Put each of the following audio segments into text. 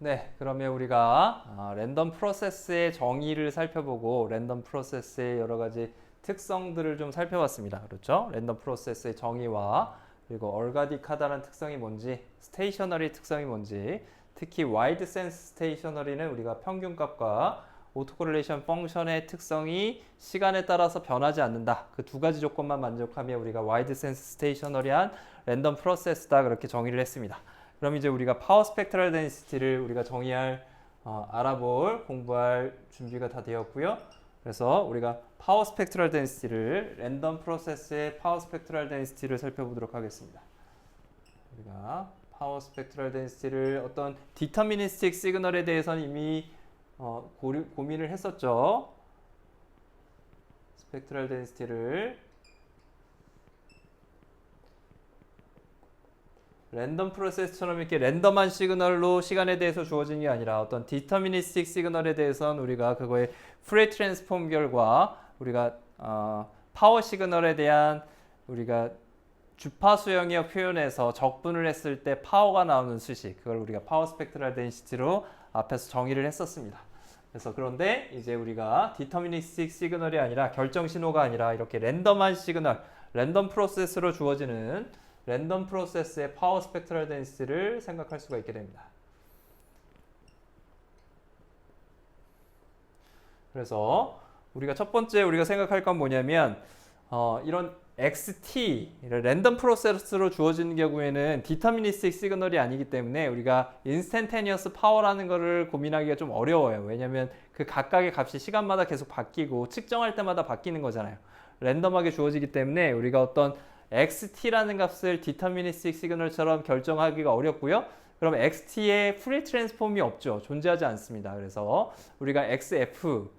네, 그러면 우리가 랜덤 프로세스의 정의를 살펴보고 랜덤 프로세스의 여러 가지 특성들을 좀 살펴봤습니다. 그렇죠? 랜덤 프로세스의 정의와 그리고 얼가딕하다는 특성이 뭔지, 스테이셔너리 특성이 뭔지, 특히 와이드 센스 스테이셔너리는 우리가 평균값과 오토코릴레이션 펑션의 특성이 시간에 따라서 변하지 않는다. 그 두 가지 조건만 만족하면 우리가 와이드 센스 스테이셔너리한 랜덤 프로세스다 그렇게 정의를 했습니다. 그럼 이제 우리가 파워 스펙트럴 데ን시티를 우리가 정의할 알아볼 공부할 준비가 다 되었고요. 그래서 우리가 파워 스펙트럴 데ን시티를 랜덤 프로세스의 파워 스펙트럴 데ን시티를 살펴보도록 하겠습니다. 우리가 파워 스펙트럴 데ን시티를 어떤 디터미니스틱 시그널에 대해서는 이미 고민을 했었죠. 스펙트럴 데ን시티를 랜덤 프로세스처럼 이렇게 랜덤한 시그널로 시간에 대해서 주어진 게 아니라 어떤 디터미니스틱 시그널에 대해서는 우리가 그거의 프레 트랜스폼 결과 우리가 파워 시그널에 대한 우리가 주파수 영역 표현에서 적분을 했을 때 파워가 나오는 수식, 그걸 우리가 파워 스펙트럴 데ን시티로 앞에서 정의를 했었습니다. 그래서 그런데 이제 우리가 디터미니스틱 시그널이 아니라 결정 신호가 아니라 이렇게 랜덤한 시그널, 랜덤 프로세스로 주어지는 랜덤 프로세스의 파워 스펙트럴 데ን시티를 생각할 수가 있게 됩니다. 그래서 우리가 첫 번째 우리가 생각할 건 뭐냐면 이런 XT, 랜덤 프로세스로 주어지는 경우에는 디터미니스틱 시그널이 아니기 때문에 우리가 인스턴테니어스 파워라는 거를 고민하기가 좀 어려워요. 왜냐하면 그 각각의 값이 시간마다 계속 바뀌고 측정할 때마다 바뀌는 거잖아요. 랜덤하게 주어지기 때문에 우리가 어떤 XT라는 값을 디터미니스틱 시그널처럼 결정하기가 어렵고요. 그럼 XT에 프리 트랜스폼이 없죠. 존재하지 않습니다. 그래서 우리가 XF,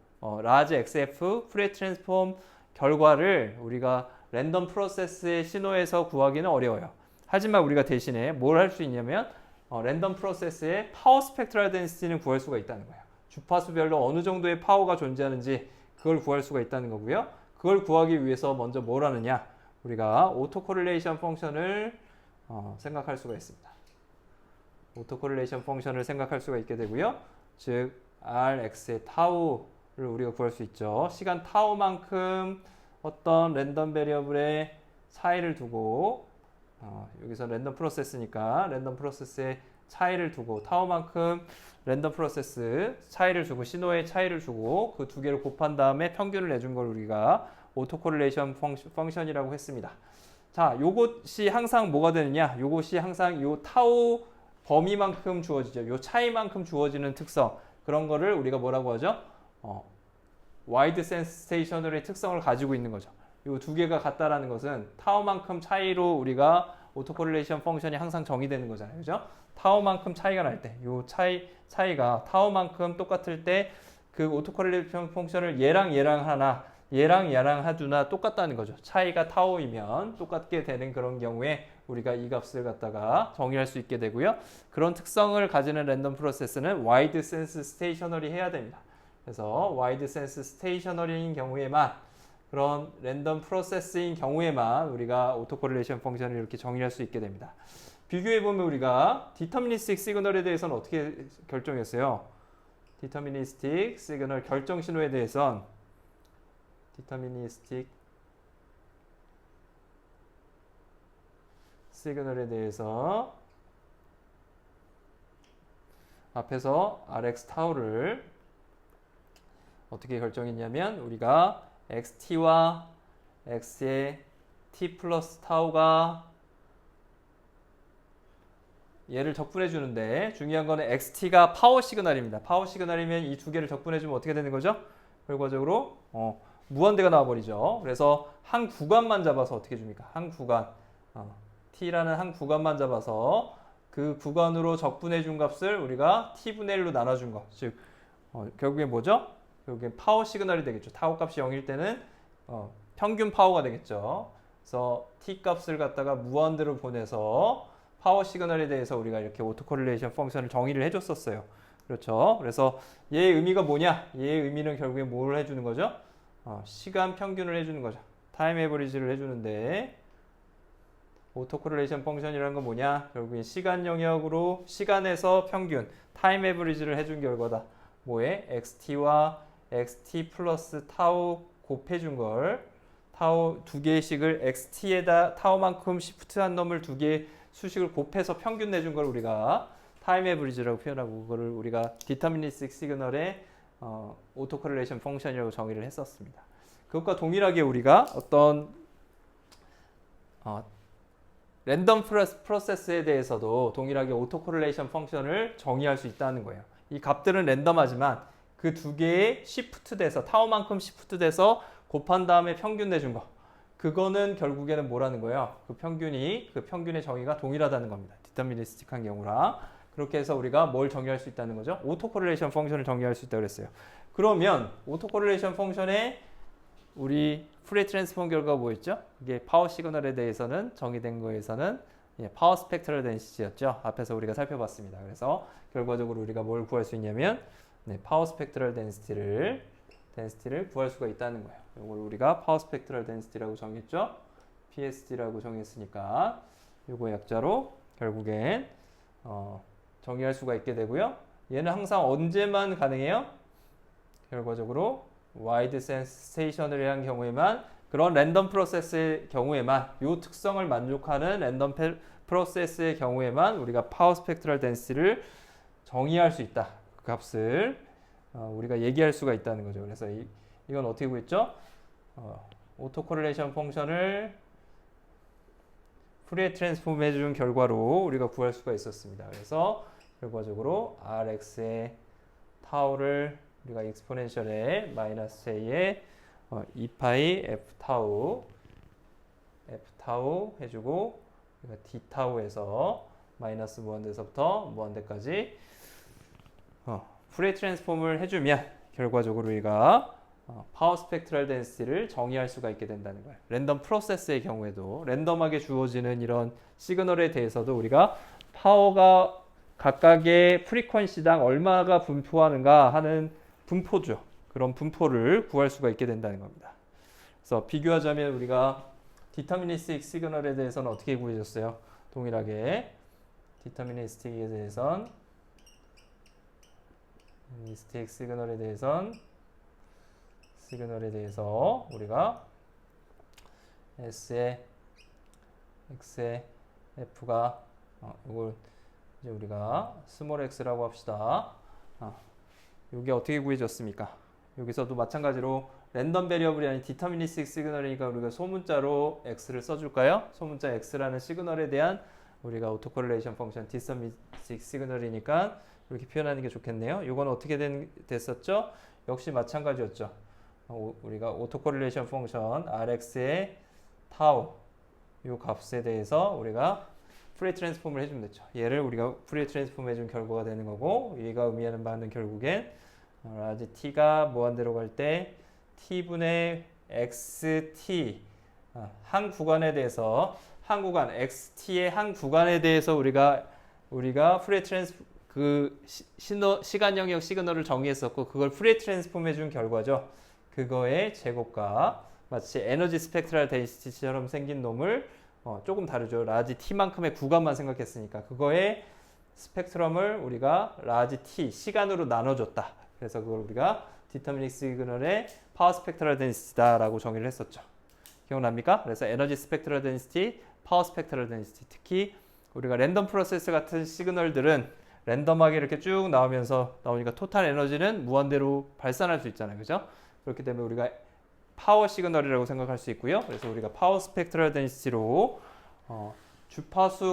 라지 XF 프리 트랜스폼 결과를 우리가 랜덤 프로세스의 신호에서 구하기는 어려워요. 하지만 우리가 대신에 뭘 할 수 있냐면 랜덤 프로세스의 파워 스펙트럴 데ን시티는 구할 수가 있다는 거예요. 주파수별로 어느 정도의 파워가 존재하는지 그걸 구할 수가 있다는 거고요. 그걸 구하기 위해서 먼저 뭘 하느냐? 우리가 오토코릴레이션 펑션을 생각할 수가 있습니다. 오토코릴레이션 펑션을 생각할 수가 있게 되고요. 즉 Rx의 타우를 우리가 구할 수 있죠. 시간 타우만큼 어떤 랜덤 베리어블의 차이를 두고 여기서 랜덤 프로세스니까 랜덤 프로세스의 차이를 두고 타우만큼 랜덤 프로세스 차이를 주고 신호의 차이를 주고 그 두 개를 곱한 다음에 평균을 내준 걸 우리가 오토코릴레이션 펑션이라고 했습니다. 자, 요것이 항상 뭐가 되느냐? 요것이 항상 요 타우 범위만큼 주어지죠. 요 차이만큼 주어지는 특성. 그런 거를 우리가 뭐라고 하죠? 와이드 센스 스테이셔너리의 특성을 가지고 있는 거죠. 요 두 개가 같다라는 것은 타우만큼 차이로 우리가 오토코릴레이션 펑션이 항상 정의되는 거잖아요. 그죠? 타우만큼 차이가 날 때, 요 차이가 타우만큼 똑같을 때 그 오토코릴레이션 펑션을 얘랑 하나, 얘랑 하두나 똑같다는 거죠. 차이가 타우이면 똑같게 되는 그런 경우에 우리가 이 값을 갖다가 정의할 수 있게 되고요. 그런 특성을 가지는 랜덤 프로세스는 와이드 센스 스테이셔너리 해야 됩니다. 그래서 와이드 센스 스테이셔너리인 경우에만 그런 랜덤 프로세스인 경우에만 우리가 오토코릴레이션 펑션을 이렇게 정의할 수 있게 됩니다. 비교해보면 우리가 디터미니스틱 시그널에 대해서는 어떻게 결정했어요? 디터미니스틱 시그널 결정 신호에 대해서는 디터미니스틱 시그널에 대해서 앞에서 Rx 타우를 어떻게 결정했냐면 우리가 XT와 X의 T 플러스 타우가 얘를 적분해 주는데 중요한 거는 XT가 파워 시그널입니다. 파워 시그널이면 이 두 개를 적분해 주면 어떻게 되는 거죠? 결과적으로 무한대가 나와버리죠. 그래서 한 구간만 잡아서 어떻게 줍니까? 한 구간 T라는 한 구간만 잡아서 그 구간으로 적분해 준 값을 우리가 T분의 1로 나눠준 것. 즉 결국엔 뭐죠? 결국엔 파워 시그널이 되겠죠. 타워 값이 0일 때는 평균 파워가 되겠죠. 그래서 T 값을 갖다가 무한대로 보내서 파워 시그널에 대해서 우리가 이렇게 오토코릴레이션 펑션을 정의를 해줬었어요. 그렇죠. 그래서 얘의 의미가 뭐냐? 얘의 의미는 결국에 뭘 해주는 거죠? 시간 평균을 해주는 거죠. 타임 에버리지를 해주는데 오토코릴레이션 펑션이라는 건 뭐냐? 결국엔 시간 영역으로 시간에서 평균 타임 에버리지를 해준 결과다. 뭐에? XT와 XT 플러스 타우 곱해준 걸 타우 두 개씩을 XT에다 타우만큼 시프트한 놈을 두 개 수식을 곱해서 평균 내준 걸 우리가 타임 에버리지라고 표현하고 그거를 우리가 디터미니스틱 시그널의 오토코릴레이션 펑션이라고 정의를 했었습니다. 그것과 동일하게 우리가 어떤 랜덤 프로세스에 대해서도 동일하게 오토코릴레이션 펑션을 정의할 수 있다는 거예요. 이 값들은 랜덤하지만 그 두 개의 시프트 돼서 타워만큼 시프트 돼서 곱한 다음에 평균 내준 거 그거는 결국에는 뭐라는 거예요? 그 평균의 정의가 동일하다는 겁니다. 디터미니스틱한 경우랑 그렇게 해서 우리가 뭘 정의할 수 있다는 거죠? 오토코릴레이션 펑션을 정의할 수 있다고 그랬어요. 그러면 오토코릴레이션 펑션의 우리 푸리에 트랜스폼 결과가 뭐였죠? 이게 파워 시그널에 대해서는 정의된 거에서는 파워 스펙트럴 덴시티였죠. 앞에서 우리가 살펴봤습니다. 그래서 결과적으로 우리가 뭘 구할 수 있냐면 파워 스펙트럴 덴시티를 구할 수가 있다는 거예요. 이걸 우리가 파워 스펙트럴 덴시티라고 정했죠. PSD라고 정했으니까 이거 약자로 결국엔 정의할 수가 있게 되고요. 얘는 항상 언제만 가능해요? 결과적으로 와이드 센세이션을 경우에만 그런 랜덤 프로세스의 경우에만 이 특성을 만족하는 랜덤 프로세스의 경우에만 우리가 파워 스펙트럴 덴시티를 정의할 수 있다. 그 값을 우리가 얘기할 수가 있다는 거죠. 그래서 이건 어떻게 구했죠? 오토코릴레이션 펑션을 푸리에 트랜스폼 해준 결과로 우리가 구할 수가 있었습니다. 그래서 결과적으로 Rx의 타우를 우리가 익스포넨셜에 마이너스 J에 2파이 F 타우 해주고 우리가 D 타우에서 마이너스 무한대에서부터 무한대까지 푸리에 트랜스폼을 해주면 결과적으로 우리가 파워 스펙트럴 덴시티를 정의할 수가 있게 된다는 거예요. 랜덤 프로세스의 경우에도 랜덤하게 주어지는 이런 시그널에 대해서도 우리가 파워가 각각의 프리퀀시당 얼마가 분포하는가 하는 분포죠. 그런 분포를 구할 수가 있게 된다는 겁니다. 그래서 비교하자면 우리가 디터미니스틱 시그널에 대해서는 어떻게 구해줬어요? 동일하게 디터미니스틱에 대해선 미스틱 시그널에 대해서 우리가 S에 X에 F가 이걸 이제 우리가 스몰 x라고 합시다. 이게 어떻게 구해졌습니까? 여기서도 마찬가지로 랜덤 베리어블이 아닌 디터미니스틱 시그널이니까 우리가 소문자로 x를 써줄까요? 소문자 x라는 시그널에 대한 우리가 오토코릴레이션 펑션 디터미니스틱 시그널이니까 이렇게 표현하는 게 좋겠네요. 이건 어떻게 됐었죠? 역시 마찬가지였죠. 우리가 오토코릴레이션 펑션 Rx의 타우 이 값에 대해서 우리가 푸리에 트랜스폼을 해주면 됐죠. 얘를 우리가 푸리에 트랜스폼 해준 결과가 되는 거고 얘가 의미하는 바는 결국엔 라지 t가 무한대로 갈 때 t분의 xt 한 구간에 대해서 한 구간 xt의 한 구간에 대해서 우리가 푸리에 트랜스폼 그 시간 영역 시그널을 정의했었고 그걸 푸리에 트랜스폼 해준 결과죠. 그거의 제곱과 마치 에너지 스펙트럴 덴시티처럼 생긴 놈을 조금 다르죠. 라지 t만큼의 구간만 생각했으니까 그거의 스펙트럼을 우리가 라지 t 시간으로 나눠줬다. 그래서 그걸 우리가 디터미니스틱 시그널의 파워 스펙트럴 덴시티다라고 정의를 했었죠. 기억납니까? 그래서 에너지 스펙트럴 덴시티, 파워 스펙트럴 덴시티 특히 우리가 랜덤 프로세스 같은 시그널들은 랜덤하게 이렇게 쭉 나오니까 토탈 에너지는 무한대로 발산할 수 있잖아요. 그죠? 그렇기 때문에 우리가 파워 시그널이라고 생각할 수 있고요. 그래서 우리가 파워 스펙트럴 덴시티로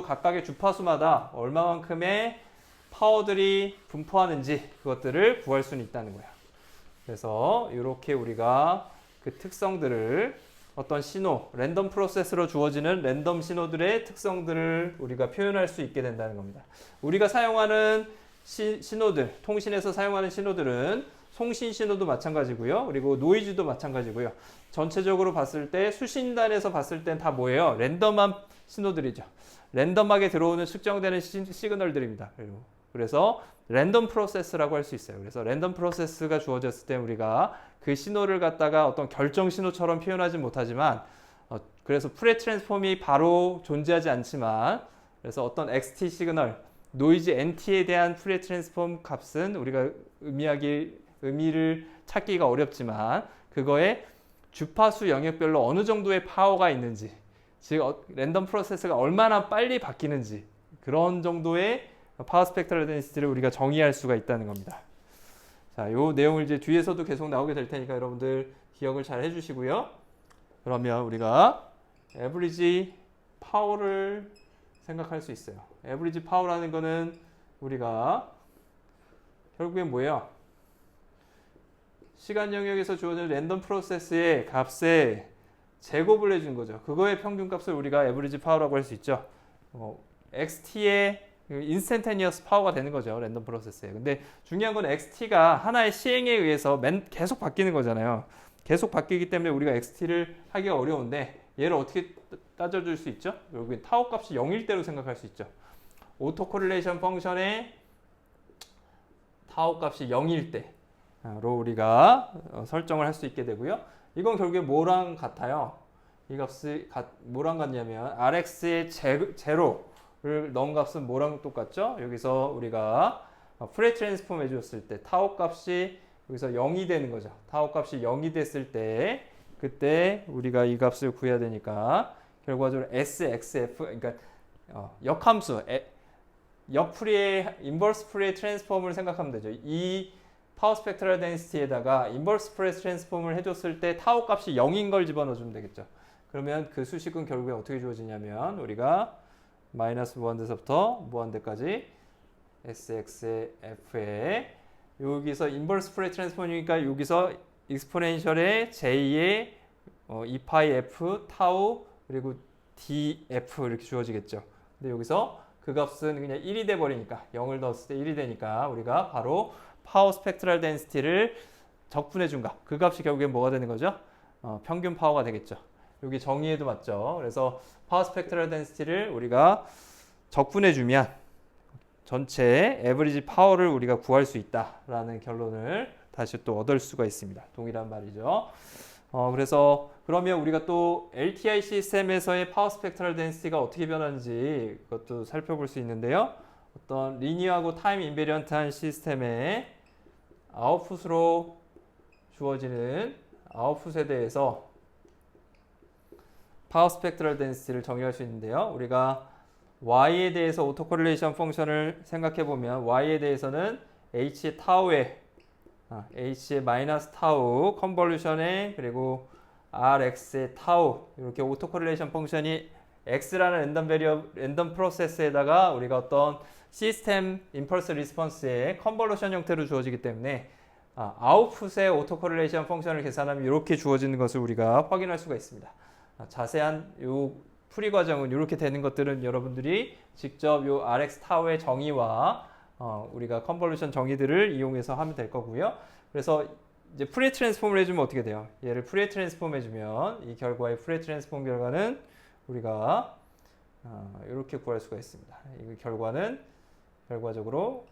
각각의 주파수마다 얼마만큼의 파워들이 분포하는지 그것들을 구할 수는 있다는 거예요. 그래서 이렇게 우리가 그 특성들을 어떤 랜덤 프로세스로 주어지는 랜덤 신호들의 특성들을 우리가 표현할 수 있게 된다는 겁니다. 우리가 사용하는 신호들, 통신에서 사용하는 신호들은 송신 신호도 마찬가지고요. 그리고 노이즈도 마찬가지고요. 전체적으로 봤을 때 수신단에서 봤을 땐 다 뭐예요? 랜덤한 신호들이죠. 랜덤하게 들어오는 측정되는 시그널들입니다. 그래서 랜덤 프로세스라고 할 수 있어요. 그래서 랜덤 프로세스가 주어졌을 때 우리가 그 신호를 갖다가 어떤 결정 신호처럼 표현하지 못하지만 그래서 프레 트랜스폼이 바로 존재하지 않지만 그래서 어떤 XT 시그널 노이즈 NT에 대한 프레 트랜스폼 값은 우리가 의미를 찾기가 어렵지만 그거에 주파수 영역별로 어느 정도의 파워가 있는지 즉 랜덤 프로세스가 얼마나 빨리 바뀌는지 그런 정도의 파워 스펙트럴 데ን시티를 우리가 정의할 수가 있다는 겁니다. 자, 요 내용을 이제 뒤에서도 계속 나오게 될 테니까 여러분들 기억을 잘 해주시고요. 그러면 우리가 에브리지 파워를 생각할 수 있어요. 에브리지 파워라는 거는 우리가 결국엔 뭐예요? 시간 영역에서 주어진 랜덤 프로세스의 값에 제곱을 해준 거죠. 그거의 평균값을 우리가 에브리지 파워라고 할 수 있죠. XT의 인스턴테니어스 파워가 되는 거죠. 랜덤 프로세스에. 근데 중요한 건 XT가 하나의 시행에 의해서 계속 바뀌는 거잖아요. 계속 바뀌기 때문에 우리가 XT를 하기가 어려운데 얘를 어떻게 따져줄 수 있죠? 여기 타워 값이 0일 대로 생각할 수 있죠. 오토 코릴레이션 펑션의 타워 값이 0일 때로 우리가 설정을 할 수 있게 되고요. 이건 결국에 뭐랑 같아요? 이 값이 뭐랑 같냐면 RX의 제로를 넣은 값은 뭐랑 똑같죠? 여기서 우리가 프레 트랜스폼 해줬을 때 타워 값이 여기서 0이 되는 거죠. 타워 값이 0이 됐을 때 그때 우리가 이 값을 구해야 되니까 결과적으로 SXF 그러니까 역함수 역프리의 인버스 프리의 트랜스폼을 생각하면 되죠. 이 파워 스펙트럴 덴시티에다가 인버스 프리의 트랜스폼을 해줬을 때 타워 값이 0인 걸 집어넣어주면 되겠죠. 그러면 그 수식은 결국에 어떻게 주어지냐면 우리가 마이너스 무한대서부터 무한대까지 SXF에 여기서 인버스 프리의 트랜스폼이니까 여기서 익스포넨셜의 J의 2파이 F 타우 그리고 DF 이렇게 주어지겠죠. 근데 여기서 그 값은 그냥 1이 돼 버리니까 0을 넣었을 때 1이 되니까 우리가 바로 파워 스펙트럴 덴시티를 적분해 준 값. 그 값이 결국엔 뭐가 되는 거죠? 평균 파워가 되겠죠. 여기 정의에도 맞죠. 그래서 파워 스펙트럴 덴시티를 우리가 적분해 주면 전체 에버리지 파워를 우리가 구할 수 있다라는 결론을 다시 또 얻을 수가 있습니다. 동일한 말이죠. 그래서 그러면 우리가 또 LTI 시스템에서의 파워 스펙트럴 덴시티가 어떻게 변하는지 그것도 살펴볼 수 있는데요. 어떤 리니어하고 타임 인베리언트한 시스템의 아웃풋으로 주어지는 아웃풋에 대해서 파워 스펙트럴 덴시티를 정의할 수 있는데요. 우리가 Y에 대해서 오토코릴레이션 펑션을 생각해 보면 Y에 대해서는 H의 타우에 H의 마이너스 타우 컨볼루션에 그리고 RX의 타우 이렇게 오토코릴레이션 펑션이 X라는 랜덤 프로세스에다가 우리가 어떤 시스템 임펄스 리스폰스의 컨볼루션 형태로 주어지기 때문에 아웃풋의 오토코릴레이션 펑션을 계산하면 이렇게 주어지는 것을 우리가 확인할 수가 있습니다. 자세한 요 풀이 과정은 이렇게 되는 것들은 여러분들이 직접 요 RX 타우의 정의와 우리가 컨볼루션 정의들을 이용해서 하면 될 거고요. 그래서 이제 프레 트랜스폼을 해주면 어떻게 돼요? 얘를 프레 트랜스폼 해주면 이 결과의 프레 트랜스폼 결과는 우리가 이렇게 구할 수가 있습니다. 이 결과는 결과적으로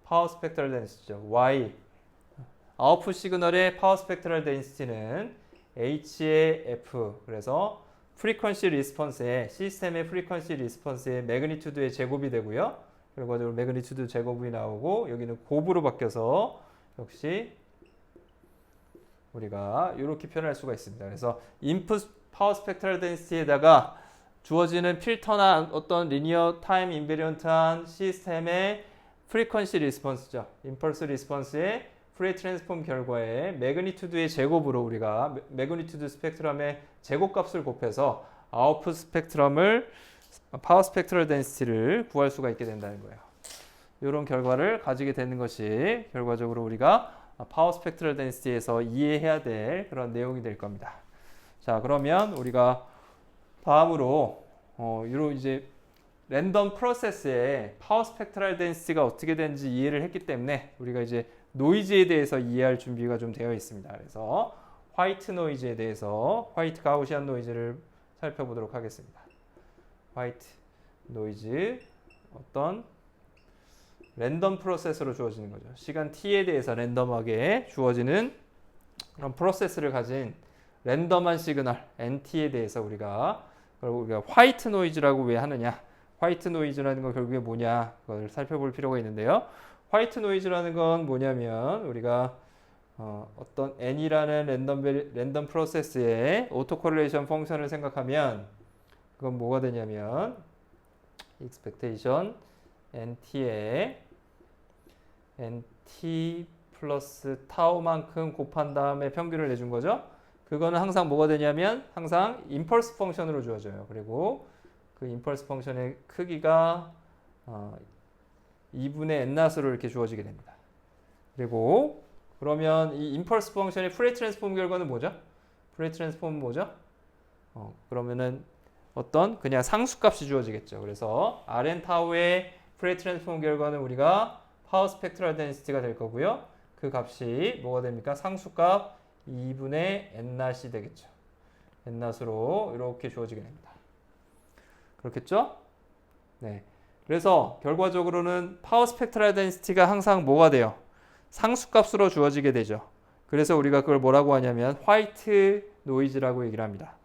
파워 스펙트럴 덴시티죠. Y 아웃풋 시그널의 파워 스펙트럴 덴시티는 H의 F 그래서 프리퀀시 리스폰스의 시스템의 프리퀀시 리스폰스의 매그니튜드의 제곱이 되고요. 결과적으로 매그니튜드 제곱이 나오고 여기는 곱으로 바뀌어서 역시 우리가 이렇게 표현할 수가 있습니다. 그래서 인풋 파워 스펙트럴 덴시티에다가 주어지는 필터나 어떤 리니어 타임 인베리언트한 시스템의 프리퀀시 리스폰스죠. 임펄스 리스폰스의 프레 트랜스폼 결과에 매그니튜드의 제곱으로 우리가 매그니튜드 스펙트럼의 제곱값을 곱해서 아웃풋 스펙트럼을 파워 스펙트럴 덴시티를 구할 수가 있게 된다는 거예요. 이런 결과를 가지게 되는 것이 결과적으로 우리가 파워 스펙트럴 덴시티에서 이해해야 될 그런 내용이 될 겁니다. 자, 그러면 우리가 다음으로 이런 이제 랜덤 프로세스의 파워 스펙트럴 덴시티가 어떻게 되는지 이해를 했기 때문에 우리가 이제 노이즈에 대해서 이해할 준비가 좀 되어 있습니다. 그래서 화이트 노이즈에 대해서 화이트 가우시안 노이즈를 살펴보도록 하겠습니다. 화이트 노이즈 어떤 랜덤 프로세스로 주어지는 거죠. 시간 t에 대해서 랜덤하게 주어지는 그런 프로세스를 가진 랜덤한 시그널 NT에 대해서 우리가 화이트 노이즈라고 왜 하느냐? 화이트 노이즈라는 건 결국에 뭐냐? 그걸 살펴볼 필요가 있는데요. 화이트 노이즈라는 건 뭐냐면 우리가 어떤 n이라는 랜덤 프로세스의 오토 코릴레이션 펑션을 생각하면 그건 뭐가 되냐면 expectation nt에 nt 플러스 타우만큼 곱한 다음에 평균을 내준 거죠. 그거는 항상 뭐가 되냐면 항상 임펄스 펑션으로 주어져요. 그리고 그 임펄스 펑션의 크기가 2분의 n낫으로 이렇게 주어지게 됩니다. 그리고 그러면 이 임펄스 펑션의 프레이 트랜스폼 결과는 뭐죠? 프레이 트랜스폼은 뭐죠? 그러면은 어떤 그냥 상수값이 주어지겠죠. 그래서 Rn 타우의 프레이 트랜스폼 결과는 우리가 파워 스펙트럴 덴시티가 될 거고요. 그 값이 뭐가 됩니까? 상수값 2분의 n낫이 되겠죠. n낫으로 이렇게 주어지게 됩니다. 그렇겠죠? 네. 그래서 결과적으로는 파워 스펙트럴 덴시티가 항상 뭐가 돼요? 상수값으로 주어지게 되죠. 그래서 우리가 그걸 뭐라고 하냐면 화이트 노이즈라고 얘기를 합니다.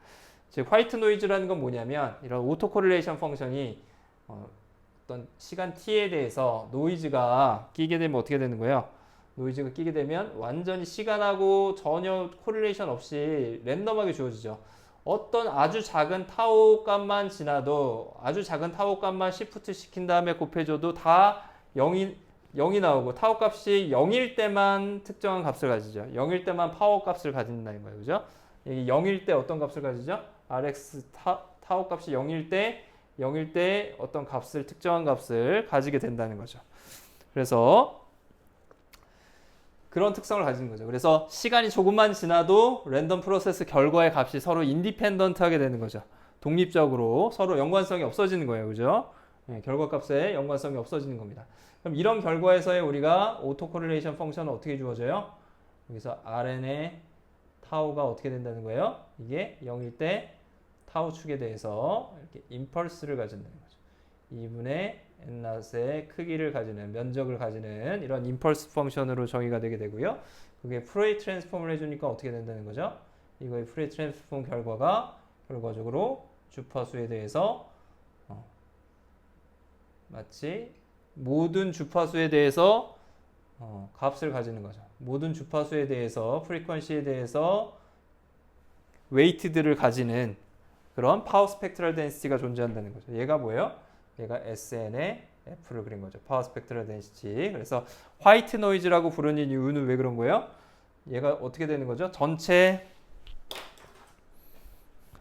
즉 화이트 노이즈라는 건 뭐냐면 이런 오토 코릴레이션 펑션이 어떤 시간 t에 대해서 노이즈가 끼게 되면 어떻게 되는 거예요? 노이즈가 끼게 되면 완전히 시간하고 전혀 코릴레이션 없이 랜덤하게 주어지죠. 어떤 아주 작은 타우 값만 지나도 아주 작은 타우 값만 시프트 시킨 다음에 곱해줘도 다 0이 나오고 타우 값이 0일 때만 특정한 값을 가지죠. 0일 때만 파워 값을 가진다는 거예요. 그죠? 0일 때 어떤 값을 가지죠? RX 타우 값이 0일 때 어떤 값을 특정한 값을 가지게 된다는 거죠. 그래서 그런 특성을 가지는 거죠. 그래서 시간이 조금만 지나도 랜덤 프로세스 결과의 값이 서로 인디펜던트하게 되는 거죠. 독립적으로 서로 연관성이 없어지는 거예요. 그죠? 네, 결과값에 연관성이 없어지는 겁니다. 그럼 이런 결과에서의 우리가 오토 코릴레이션 펑션은 어떻게 주어져요? 여기서 Rn의 타우가 어떻게 된다는 거예요? 이게 0일 때 타우 축에 대해서 이렇게 임펄스를 가진다는 거죠. 2분의 n낫의 크기를 가지는 면적을 가지는 이런 임펄스 펑션으로 정의가 되게 되고요. 그게 프레이 트랜스폼을 해주니까 어떻게 된다는 거죠? 이거의 프레이 트랜스폼 결과가 결과적으로 주파수에 대해서 마치 모든 주파수에 대해서 값을 가지는 거죠. 모든 주파수에 대해서 프리퀀시에 대해서 웨이트들을 가지는 그런 파워 스펙트럴 덴시티가 존재한다는 거죠. 얘가 뭐예요? 얘가 SN의 F를 그린 거죠. 파워 스펙트럴 덴시티. 그래서 화이트 노이즈라고 부르는 이유는 왜 그런 거예요? 얘가 어떻게 되는 거죠? 전체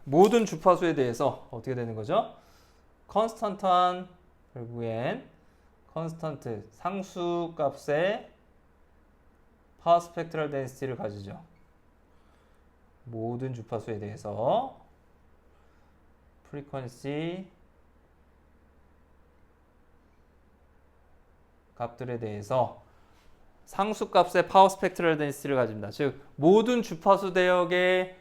모든 주파수에 대해서 어떻게 되는 거죠? 컨스턴트한 결국엔 컨스턴트 상수 값의 파워 스펙트럴 덴시티를 가지죠. 모든 주파수에 대해서 프리퀀시 값들에 대해서 상수값의 파워 스펙트럴 덴시티를 가집니다. 즉 모든 주파수 대역의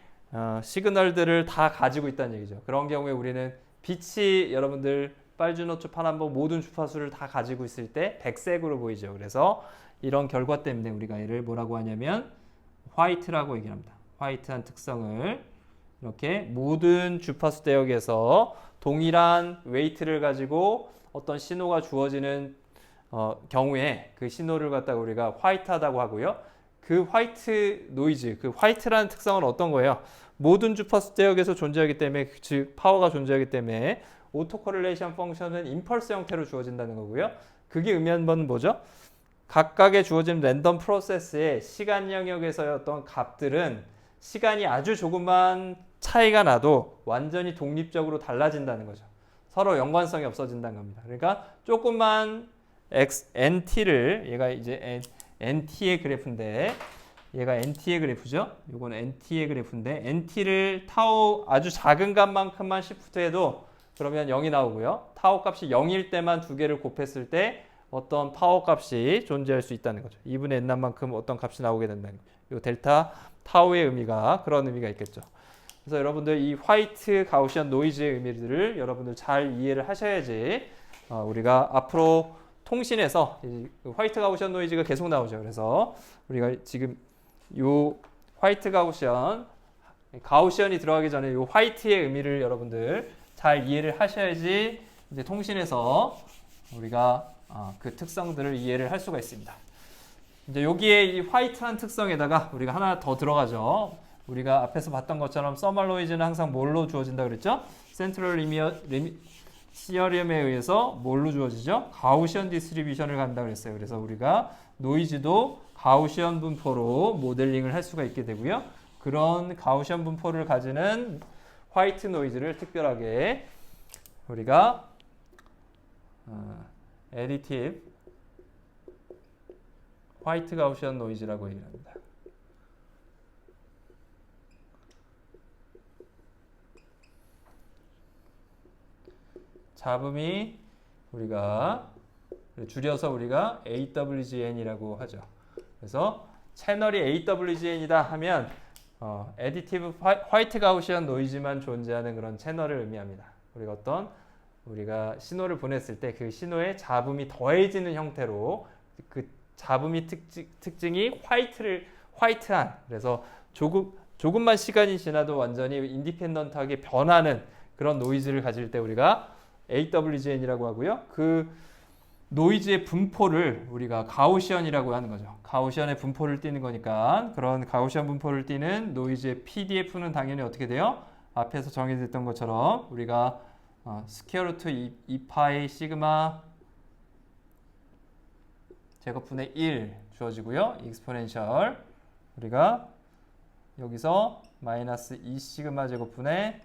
시그널들을 다 가지고 있다는 얘기죠. 그런 경우에 우리는 빛이 여러분들 빨주노초 파란보 모든 주파수를 다 가지고 있을 때 백색으로 보이죠. 그래서 이런 결과 때문에 우리가 얘를 뭐라고 하냐면 화이트라고 얘기합니다. 화이트한 특성을 이렇게 모든 주파수 대역에서 동일한 웨이트를 가지고 어떤 신호가 주어지는 경우에 그 신호를 갖다가 우리가 화이트하다고 하고요. 그 화이트 노이즈, 그 화이트라는 특성은 어떤 거예요? 모든 주파수 대역에서 존재하기 때문에 즉 파워가 존재하기 때문에 오토 코릴레이션 펑션은 임펄스 형태로 주어진다는 거고요. 그게 의미하는 건 뭐죠? 각각의 주어진 랜덤 프로세스의 시간 영역에서의 어떤 값들은 시간이 아주 조금만 차이가 나도 완전히 독립적으로 달라진다는 거죠. 서로 연관성이 없어진다는 겁니다. 그러니까 조금만 NT를 얘가 이제 NT의 그래프인데 얘가 NT의 그래프죠. 이건 NT의 그래프인데 NT를 타우 아주 작은 값만큼만 시프트해도 그러면 0이 나오고요. 타우 값이 0일 때만 두 개를 곱했을 때 어떤 파워 값이 존재할 수 있다는 거죠. 2분의 n만큼 어떤 값이 나오게 된다는 거죠. 이 델타 타우의 의미가 그런 의미가 있겠죠. 그래서 여러분들 이 화이트 가우시안 노이즈의 의미들을 여러분들 잘 이해를 하셔야지 우리가 앞으로 통신에서 화이트 가우시안 노이즈가 계속 나오죠. 그래서 우리가 지금 이 화이트 가우시안 가우시언이 들어가기 전에 이 화이트의 의미를 여러분들 잘 이해를 하셔야지 이제 통신에서 우리가 그 특성들을 이해를 할 수가 있습니다. 이제 여기에 이 화이트한 특성에다가 우리가 하나 더 들어가죠. 우리가 앞에서 봤던 것처럼 서멀 노이즈는 항상 뭘로 주어진다 그랬죠? 센트럴 시어리엄에 의해서 뭘로 주어지죠? 가우시언 디스트리뷰션을 간다 그랬어요. 그래서 우리가 노이즈도 가우시언 분포로 모델링을 할 수가 있게 되고요. 그런 가우시언 분포를 가지는 화이트 노이즈를 특별하게 우리가 애디티브 화이트 가우시언 노이즈라고 얘기를 합니다. 잡음이 우리가 줄여서 우리가 AWGN이라고 하죠. 그래서 채널이 AWGN이다 하면 애디티브 화이트 가우시언 노이즈만 존재하는 그런 채널을 의미합니다. 우리가 신호를 보냈을 때 그 신호에 잡음이 더해지는 형태로 그 잡음이 특징이 화이트한 그래서 조금만 시간이 지나도 완전히 인디펜던트하게 변하는 그런 노이즈를 가질 때 우리가 AWGN이라고 하고요. 그 노이즈의 분포를 우리가 가우시언이라고 하는 거죠. 가우시언의 분포를 띠는 거니까 그런 가우시언 분포를 띠는 노이즈의 PDF는 당연히 어떻게 돼요? 앞에서 정해졌던 것처럼 우리가 스퀘어 루트 2파이 시그마 제곱분의 1 주어지고요. 익스포넨셜 우리가 여기서 마이너스 2 시그마 제곱분의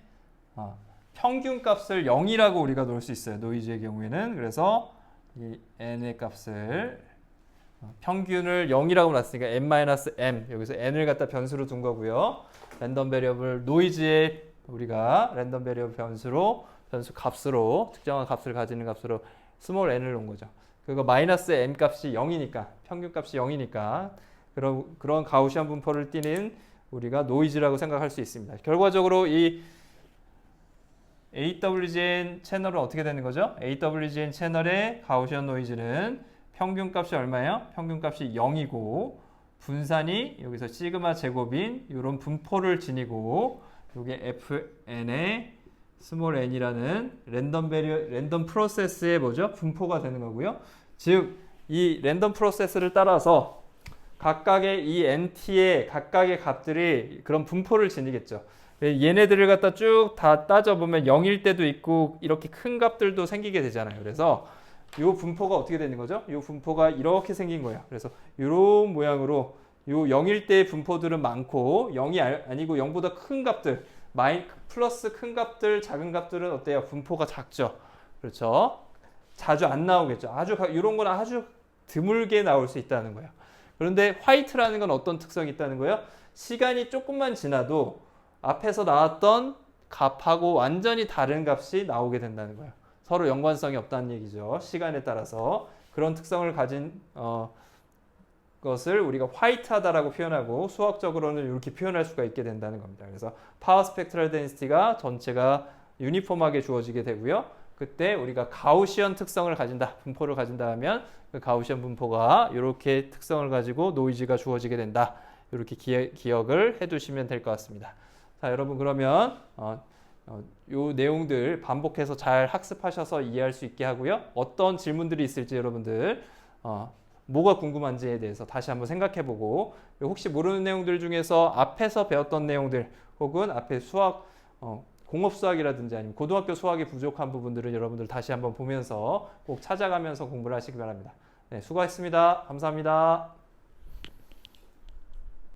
평균 값을 0이라고 우리가 놓을 수 있어요. 노이즈의 경우에는. 그래서 이 n의 값을 평균을 0이라고 놨으니까 n-m 여기서 n을 갖다 변수로 둔 거고요. 랜덤 베리어블 노이즈의 우리가 랜덤 베리어블 변수 값으로 특정한 값을 가지는 값으로 스몰 n을 놓은 거죠. 그거 마이너스 n 값이 0이니까 평균 값이 0이니까 그런 가우시안 분포를 띠는 우리가 노이즈라고 생각할 수 있습니다. 결과적으로 이 AWGN 채널은 어떻게 되는 거죠? AWGN 채널의 가우시안 노이즈는 평균 값이 얼마예요? 평균 값이 0이고 분산이 여기서 시그마 제곱인 이런 분포를 지니고 이게 FN의 스몰 n이라는 랜덤 프로세스의 뭐죠? 분포가 되는 거고요. 즉, 이 랜덤 프로세스를 따라서 각각의 이 NT의 각각의 값들이 그런 분포를 지니겠죠. 얘네들을 갖다 쭉 다 따져보면 0일 때도 있고 이렇게 큰 값들도 생기게 되잖아요. 그래서 이 분포가 어떻게 되는 거죠? 이 분포가 이렇게 생긴 거예요. 그래서 이런 모양으로 이 0일 때의 분포들은 많고 0이 아니고 0보다 큰 값들 플러스 큰 값들, 작은 값들은 어때요? 분포가 작죠. 그렇죠? 자주 안 나오겠죠. 이런 건 아주 드물게 나올 수 있다는 거예요. 그런데 화이트라는 건 어떤 특성이 있다는 거예요? 시간이 조금만 지나도 앞에서 나왔던 값하고 완전히 다른 값이 나오게 된다는 거예요. 서로 연관성이 없다는 얘기죠. 시간에 따라서 그런 특성을 가진 것을 우리가 화이트하다라고 표현하고 수학적으로는 이렇게 표현할 수가 있게 된다는 겁니다. 그래서 파워 스펙트럴 데인시티가 전체가 유니폼하게 주어지게 되고요. 그때 우리가 가우시언 특성을 가진다, 분포를 가진다 하면 그 가우시언 분포가 이렇게 특성을 가지고 노이즈가 주어지게 된다. 이렇게 기억을 해두시면 될 것 같습니다. 자, 여러분 그러면 요 내용들 반복해서 잘 학습하셔서 이해할 수 있게 하고요. 어떤 질문들이 있을지 여러분들 뭐가 궁금한지에 대해서 다시 한번 생각해보고 혹시 모르는 내용들 중에서 앞에서 배웠던 내용들 혹은 앞에 수학 공업 수학이라든지 아니면 고등학교 수학이 부족한 부분들은 여러분들 다시 한번 보면서 꼭 찾아가면서 공부를 하시기 바랍니다. 네, 수고하셨습니다. 감사합니다.